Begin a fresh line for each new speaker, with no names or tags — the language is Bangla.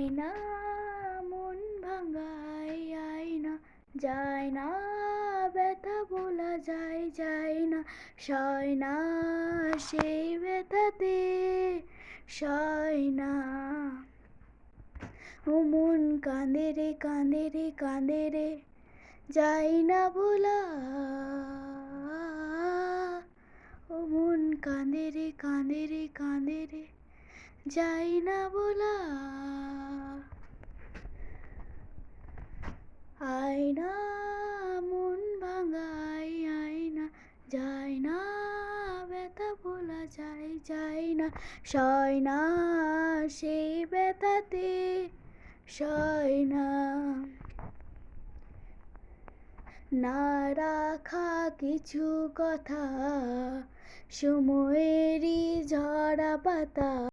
আয়না মন ভাঙাই আয়না, যায় না ব্যথা বলা যায় না, সয় না সেই ব্যথাতে, সয় না। ও মন কাঁদে রে কাঁদে রে কাঁদে রে, যায় না ভোলা। ও মন কাঁদে রে কাঁদে রে কাঁদে রে, যায় না ভোলা। আয়না মন ভাঙাই আয়না, যায় না ব্যথা বলা যায় না, সয় না সেই ব্যথাতে, সয় না। না রাখা কিছু কথা সময়েরই ঝরা পাতা,